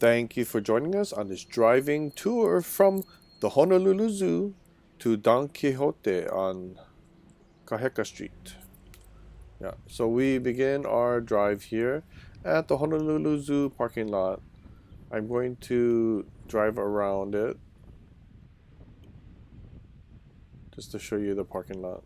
Thank you for joining us on this driving tour from the Honolulu Zoo to Don Quijote on Kaheka Street. Yeah, so we begin our drive here at the Honolulu Zoo parking lot. I'm going to drive around it just to show you the parking lot.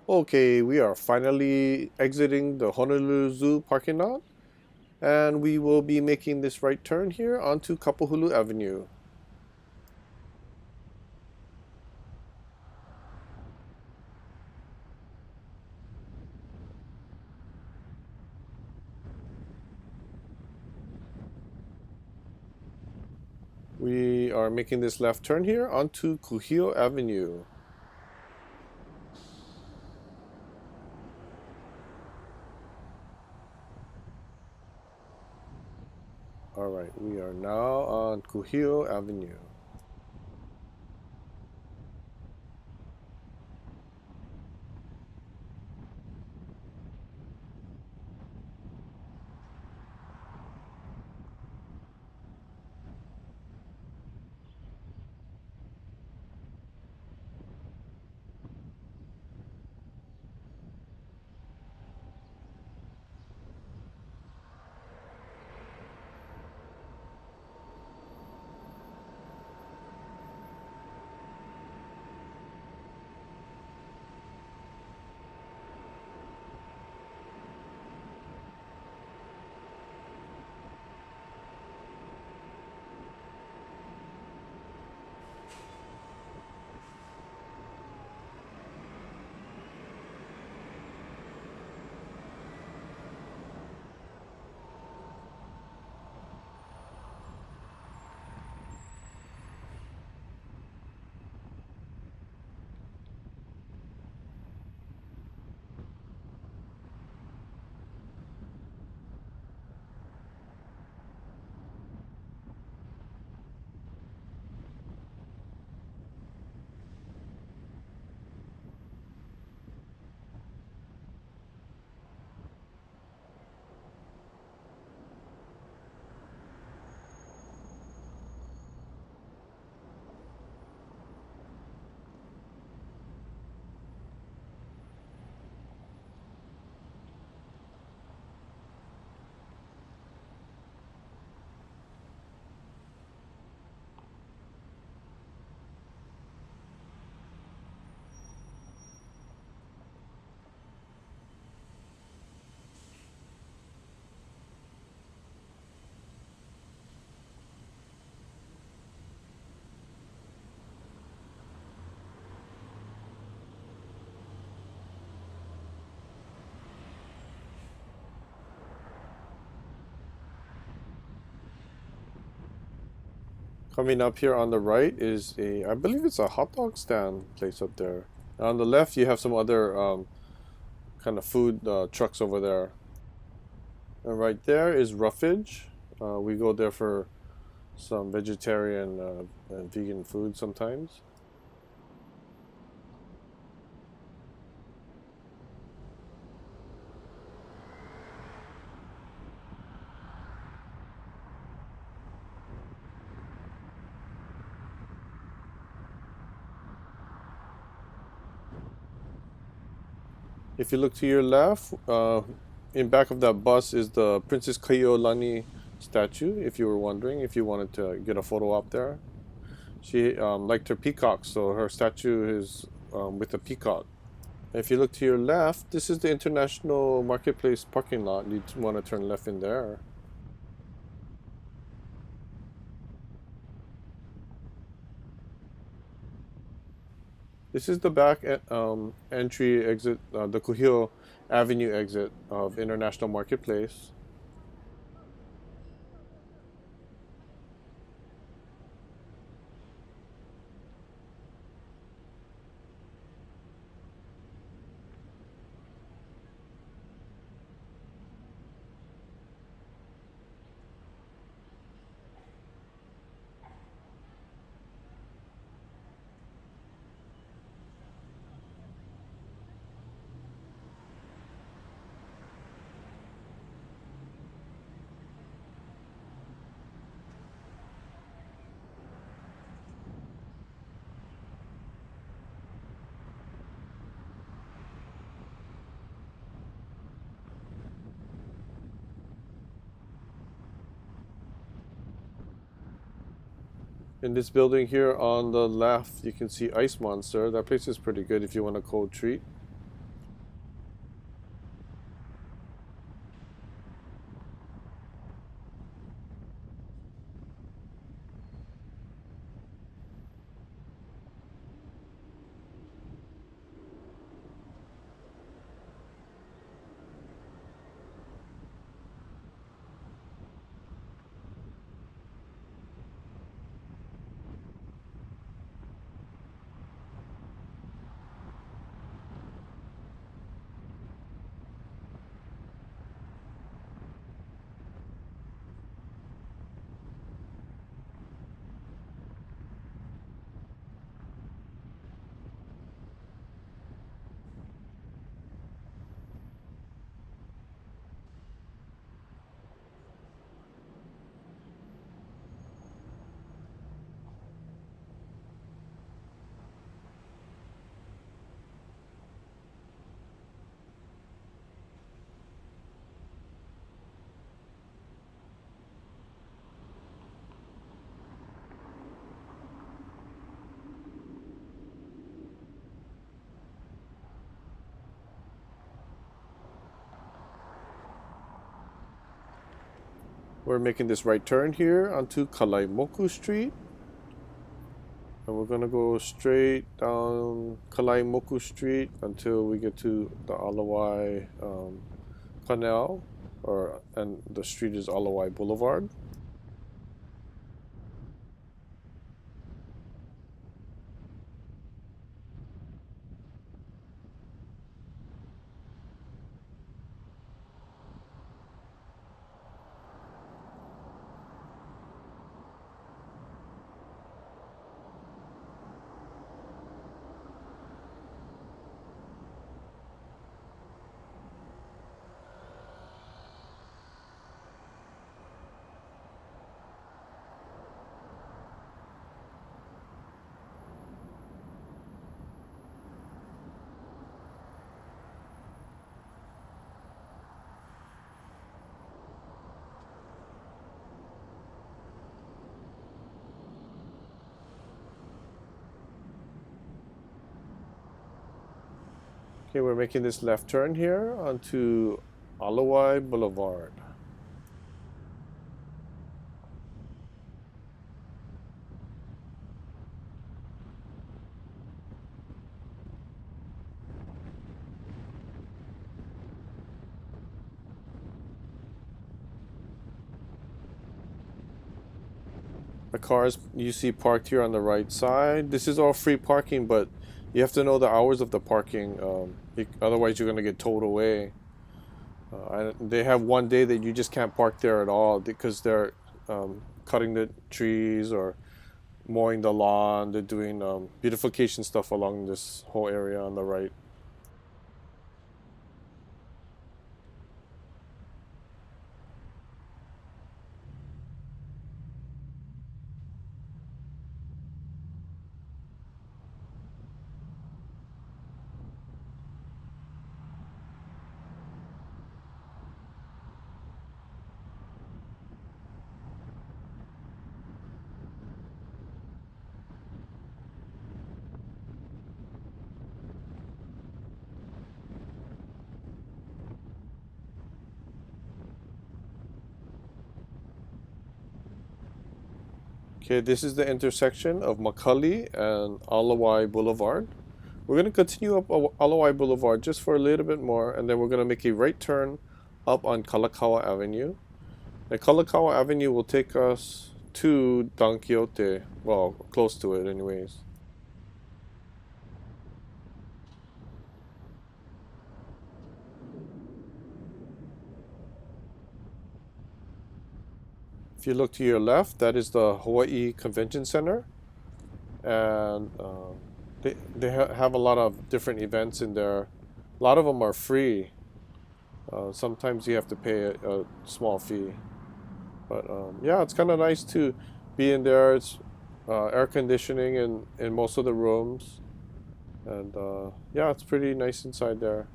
Okay, we are finally exiting the Honolulu Zoo parking lot, and we will be making this right turn here onto Kapahulu Avenue. We are making this left turn here onto Kuhio Avenue. Alright, we are now on Kuhio Avenue. Coming up here on the right is I believe it's a hot dog stand place up there. And on the left, you have some other kind of food trucks over there. And right there is Roughage. We go there for some vegetarian and vegan food sometimes. If you look to your left, in back of that bus is the Princess Kapiolani statue, if you were wondering, if you wanted to get a photo up there. She liked her peacock, so her statue is with a peacock. If you look to your left, this is the International Marketplace parking lot. You'd want to turn left in there. This is the back entry exit, the Kuhio Avenue exit of International Marketplace. In this building here on the left, you can see Ice Monster. That place is pretty good if you want a cold treat. We're making this right turn here onto Kalaimoku Street. And we're gonna go straight down Kalaimoku Street until we get to the Ala Wai Canal, and the street is Ala Wai Boulevard. Okay, we're making this left turn here onto Ala Wai Blvd. The cars you see parked here on the right side. This is all free parking, but you have to know the hours of the parking. Otherwise, you're going to get towed away. They have one day that you just can't park there at all because they're cutting the trees or mowing the lawn. They're doing beautification stuff along this whole area on the right. Okay, this is the intersection of McCully and Ala Wai Blvd. We're going to continue up Ala Wai Boulevard just for a little bit more, and then we're going to make a right turn up on Kalakaua Avenue. And Kalakaua Avenue will take us to Don Quijote, well, close to it anyways. If you look to your left, that is the Hawaii Convention Center, and they have a lot of different events in there. A lot of them are free. Sometimes you have to pay a small fee, but yeah, it's kind of nice to be in there. It's air conditioning in most of the rooms, and yeah, it's pretty nice inside there.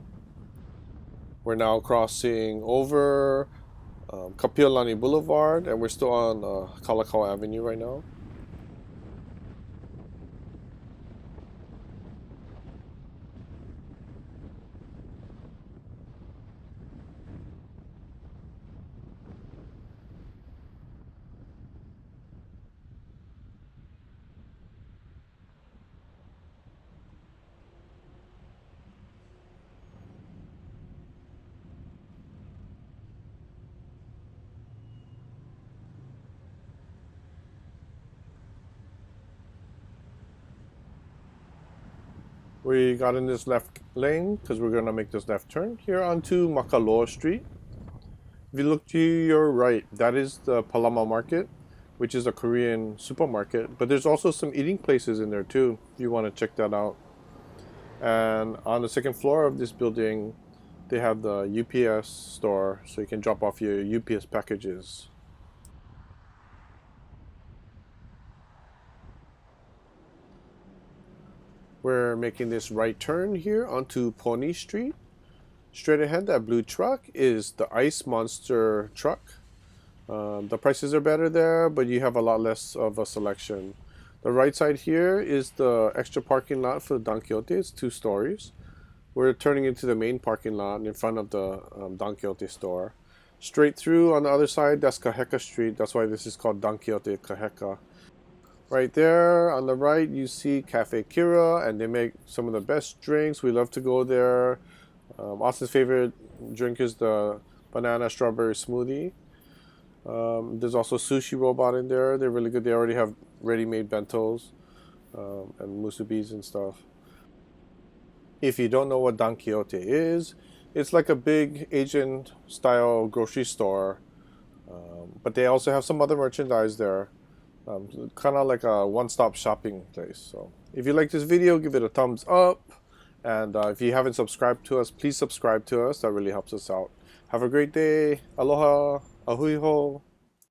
We're now crossing over Kapiolani Blvd, and we're still on Kalakaua Avenue right now. We got in this left lane because we're going to make this left turn here onto Makaloa Street. If you look to your right, that is the Palama Market, which is a Korean supermarket. But there's also some eating places in there too, if you want to check that out. And on the second floor of this building, they have the UPS store, so you can drop off your UPS packages. We're making this right turn here onto Poni Street. Straight ahead, that blue truck is the Ice Monster truck. The prices are better there, but you have a lot less of a selection. The right side here is the extra parking lot for the Don Quijote. It's 2 stories. We're turning into the main parking lot in front of the Don Quijote store. Straight through on the other side, that's Kaheka Street. That's why this is called Don Quijote Kaheka. Right there on the right, you see Cafe Kira, and they make some of the best drinks. We love to go there. Austin's favorite drink is the banana strawberry smoothie. There's also Sushi Robot in there. They're really good. They already have ready-made bentos and musubis and stuff. If you don't know what Don Quijote is, it's like a big Asian-style grocery store, but they also have some other merchandise there. Kind of like a one-stop shopping place. So if you like this video, give it a thumbs up, and if you haven't subscribed to us, please subscribe to us. That really helps us out. Have a great day. Aloha. Ahui ho.